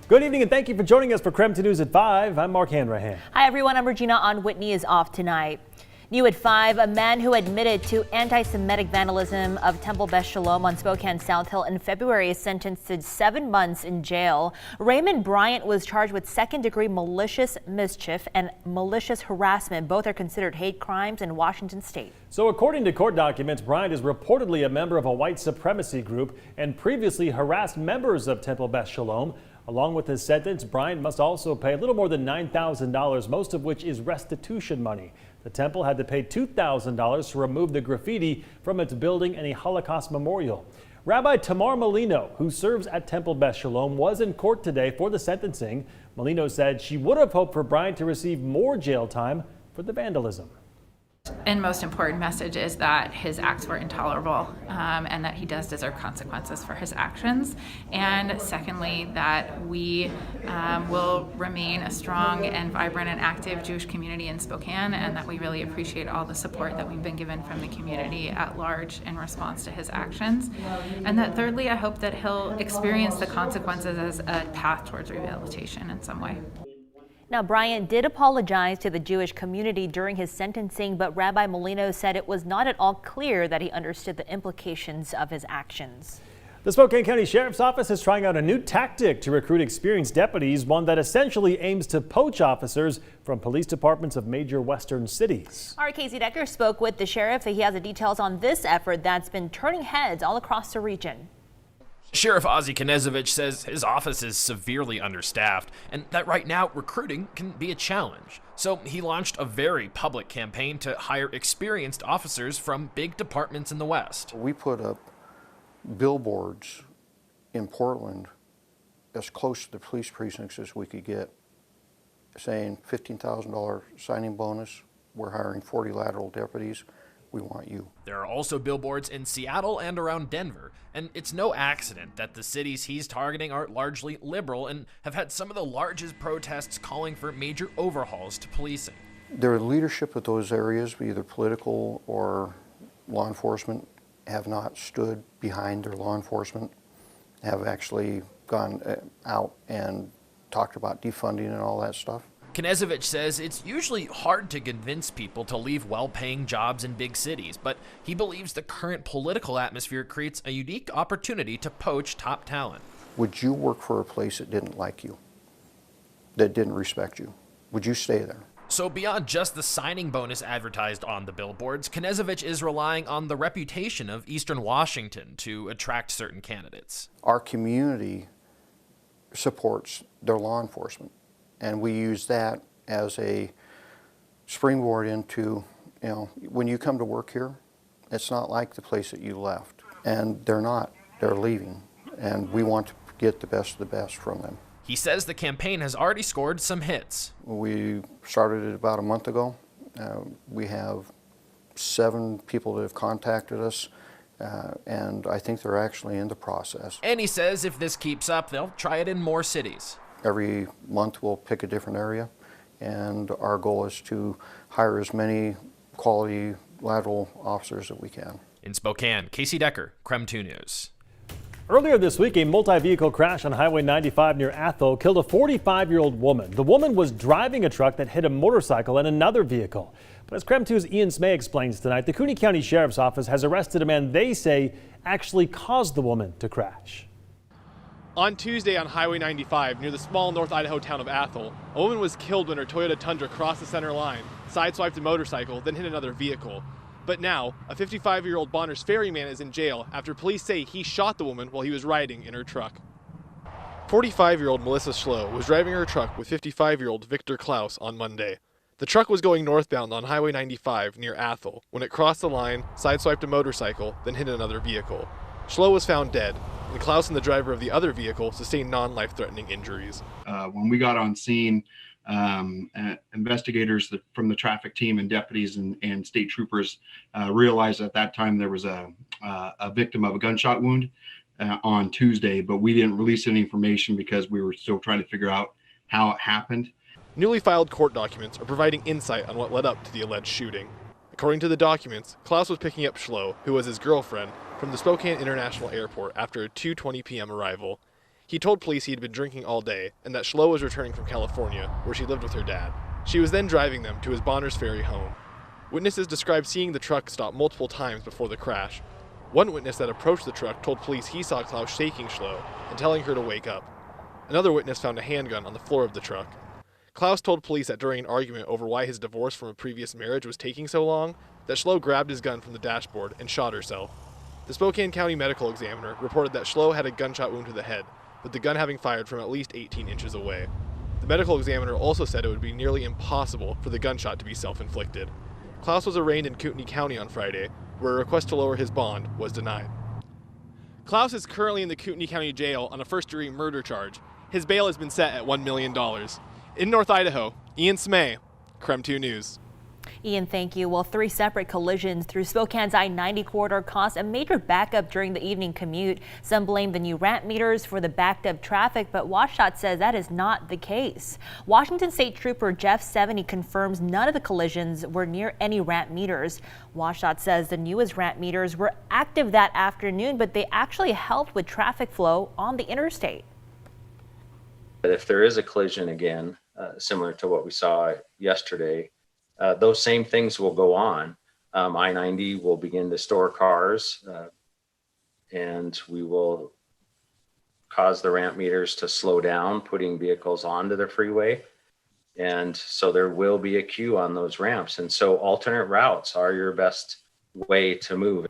Good evening and thank you for joining us for KREM 2 News at 5. I'm Mark Hanrahan. Hi everyone, I'm Regina. On Whitney is off tonight. New at 5, a man who admitted to anti-Semitic vandalism of Temple Beth Shalom on Spokane South Hill in February is sentenced to 7 months in jail. Raymond Bryant was charged with second-degree malicious mischief and malicious harassment. Both are considered hate crimes in Washington state. So according to court documents, Bryant is reportedly a member of a white supremacy group and previously harassed members of Temple Beth Shalom. Along with his sentence, Bryant must also pay a little more than $9,000, most of which is restitution money. The temple had to pay $2,000 to remove the graffiti from its building and a Holocaust memorial. Rabbi Tamar Molino, who serves at Temple Beth Shalom, was in court today for the sentencing. Molino said she would have hoped for Bryant to receive more jail time for the vandalism. And most important message is that his acts were intolerable and that he does deserve consequences for his actions. And secondly, that we will remain a strong and vibrant and active Jewish community in Spokane, and that we really appreciate all the support that we've been given from the community at large in response to his actions. And that thirdly, I hope that he'll experience the consequences as a path towards rehabilitation in some way. Now, Bryant did apologize to the Jewish community during his sentencing, but Rabbi Molino said it was not at all clear that he understood the implications of his actions. The Spokane County Sheriff's Office is trying out a new tactic to recruit experienced deputies, one that essentially aims to poach officers from police departments of major western cities. Our Casey Decker spoke with the sheriff. He has the details on this effort that's been turning heads all across the region. Sheriff Ozzie Knezovich says his office is severely understaffed and that right now recruiting can be a challenge. So he launched a very public campaign to hire experienced officers from big departments in the West. We put up billboards in Portland as close to the police precincts as we could get, saying $15,000 signing bonus, we're hiring 40 lateral deputies. We want you. There are also billboards in Seattle and around Denver, and it's no accident that the cities he's targeting are largely liberal and have had some of the largest protests calling for major overhauls to policing. Their leadership of those areas, either political or law enforcement, have not stood behind their law enforcement, have actually gone out and talked about defunding and all that stuff. Knezovich says it's usually hard to convince people to leave well-paying jobs in big cities, but he believes the current political atmosphere creates a unique opportunity to poach top talent. Would you work for a place that didn't like you, that didn't respect you? Would you stay there? So beyond just the signing bonus advertised on the billboards, Knezovich is relying on the reputation of Eastern Washington to attract certain candidates. Our community supports their law enforcement. And we use that as a springboard into, when you come to work here, it's not like the place that you left. And they're not, they're leaving. And we want to get the best of the best from them. He says the campaign has already scored some hits. We started it about a month ago. We have 7 people that have contacted us. And I think they're actually in the process. And he says if this keeps up, they'll try it in more cities. Every month we'll pick a different area, and our goal is to hire as many quality lateral officers that we can. In Spokane, Casey Decker, KREM 2 News. Earlier this week, a multi-vehicle crash on Highway 95 near Athol killed a 45-year-old woman. The woman was driving a truck that hit a motorcycle and another vehicle. But as KREM 2's Ian Smay explains tonight, the Cooney County Sheriff's Office has arrested a man they say actually caused the woman to crash. On Tuesday on Highway 95, near the small North Idaho town of Athol, a woman was killed when her Toyota Tundra crossed the center line, sideswiped a motorcycle, then hit another vehicle. But now, a 55-year-old Bonners Ferry man is in jail after police say he shot the woman while he was riding in her truck. 45-year-old Melissa Schlow was driving her truck with 55-year-old Victor Klaus on Monday. The truck was going northbound on Highway 95 near Athol when it crossed the line, sideswiped a motorcycle, then hit another vehicle. Schlow was found dead, and Klaus and the driver of the other vehicle sustained non-life-threatening injuries. When we got on scene, investigators from the traffic team and deputies and state troopers realized at that time there was a victim of a gunshot wound on Tuesday, but we didn't release any information because we were still trying to figure out how it happened. Newly filed court documents are providing insight on what led up to the alleged shooting. According to the documents, Klaus was picking up Schlow, who was his girlfriend, from the Spokane International Airport after a 2:20 p.m. arrival. He told police he had been drinking all day and that Schlo was returning from California, where she lived with her dad. She was then driving them to his Bonners Ferry home. Witnesses described seeing the truck stop multiple times before the crash. One witness that approached the truck told police he saw Klaus shaking Schlo and telling her to wake up. Another witness found a handgun on the floor of the truck. Klaus told police that during an argument over why his divorce from a previous marriage was taking so long, that Schlo grabbed his gun from the dashboard and shot herself. The Spokane County medical examiner reported that Schlo had a gunshot wound to the head, with the gun having fired from at least 18 inches away. The medical examiner also said it would be nearly impossible for the gunshot to be self-inflicted. Klaus was arraigned in Kootenai County on Friday, where a request to lower his bond was denied. Klaus is currently in the Kootenai County Jail on a first-degree murder charge. His bail has been set at $1 million. In North Idaho, Ian Smay, KREM 2 News. Ian, thank you. Well, 3 separate collisions through Spokane's I-90 corridor caused a major backup during the evening commute. Some blame the new ramp meters for the backed up traffic, but WashDOT says that is not the case. Washington State Trooper Jeff 70 confirms none of the collisions were near any ramp meters. WashDOT says the newest ramp meters were active that afternoon, but they actually helped with traffic flow on the interstate. If there is a collision again, similar to what we saw yesterday, those same things will go on. I-90 will begin to store cars and we will cause the ramp meters to slow down, putting vehicles onto the freeway. And so there will be a queue on those ramps. And so alternate routes are your best way to move.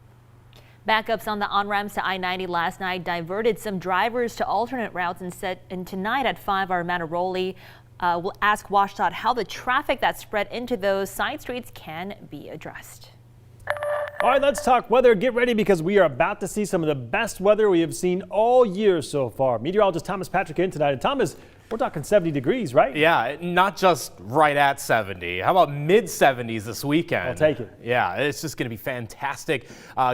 Backups on the on-ramps to I-90 last night diverted some drivers to alternate routes and tonight at 5, our Manaroli will ask WashDOT how the traffic that spread into those side streets can be addressed. All right, let's talk weather. Get ready because we are about to see some of the best weather we have seen all year so far. Meteorologist Thomas Patrick in tonight. And Thomas, we're talking 70 degrees, right? Yeah, not just right at 70. How about mid-70s this weekend? I'll take it. Yeah, it's just going to be fantastic.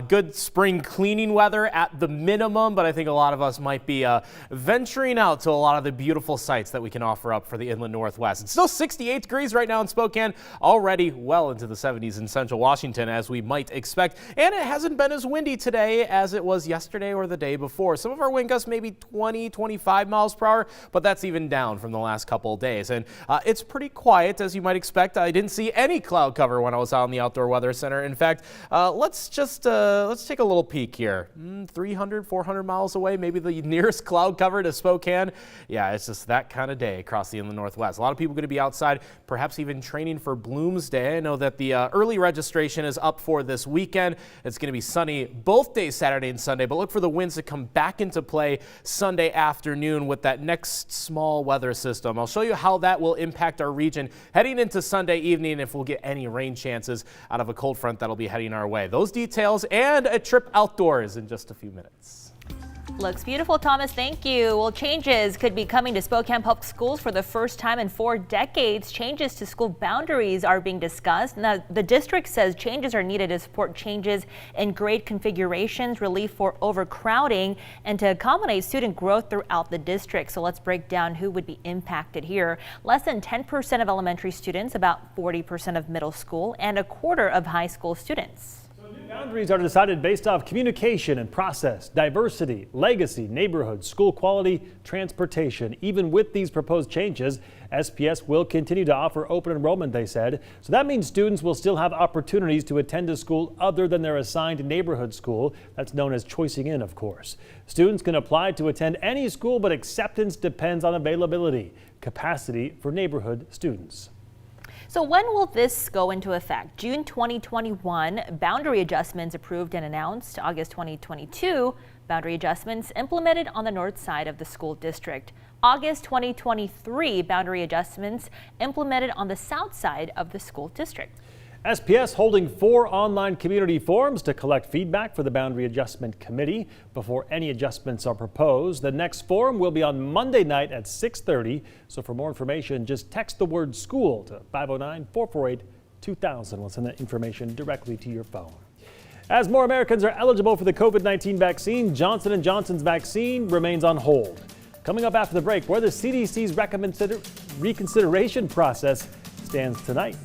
Good spring cleaning weather at the minimum, but I think a lot of us might be venturing out to a lot of the beautiful sights that we can offer up for the inland Northwest. It's still 68 degrees right now in Spokane, already well into the 70s in central Washington, as we might expect. And it hasn't been as windy today as it was yesterday or the day before. Some of our wind gusts maybe 20, 25 miles per hour, but that's even down from the last couple of days. And it's pretty quiet, as you might expect. I didn't see any cloud cover when I was out in the Outdoor Weather Center. In fact, let's take a little peek here. 300, 400 miles away, maybe the nearest cloud cover to Spokane. Yeah, it's just that kind of day across the inland Northwest. A lot of people going to be outside, perhaps even training for Bloomsday. I know that the early registration is up for this weekend. It's going to be sunny both days, Saturday and Sunday, but look for the winds to come back into play Sunday afternoon with that next small weather system. I'll show you how that will impact our region heading into Sunday evening, if we'll get any rain chances out of a cold front that'll be heading our way. Those details and a trip outdoors in just a few minutes. Looks beautiful, Thomas. Thank you. Well, changes could be coming to Spokane Public Schools for the first time in 4 decades. Changes to school boundaries are being discussed. Now, the district says changes are needed to support changes in grade configurations, relief for overcrowding, and to accommodate student growth throughout the district. So let's break down who would be impacted here. Less than 10% of elementary students, about 40% of middle school, and a quarter of high school students. Boundaries are decided based off communication and process, diversity, legacy, neighborhood, school quality, transportation. Even with these proposed changes, SPS will continue to offer open enrollment, they said. So that means students will still have opportunities to attend a school other than their assigned neighborhood school. That's known as choicing in, of course. Students can apply to attend any school, but acceptance depends on availability, capacity for neighborhood students. So when will this go into effect? June 2021, boundary adjustments approved and announced. August 2022, boundary adjustments implemented on the north side of the school district. August 2023, boundary adjustments implemented on the south side of the school district. SPS holding 4 online community forums to collect feedback for the Boundary Adjustment Committee before any adjustments are proposed. The next forum will be on Monday night at 6:30. So for more information, just text the word school to 509-448-2000. We'll send that information directly to your phone. As more Americans are eligible for the COVID-19 vaccine, Johnson & Johnson's vaccine remains on hold. Coming up after the break, where the CDC's reconsideration process stands tonight.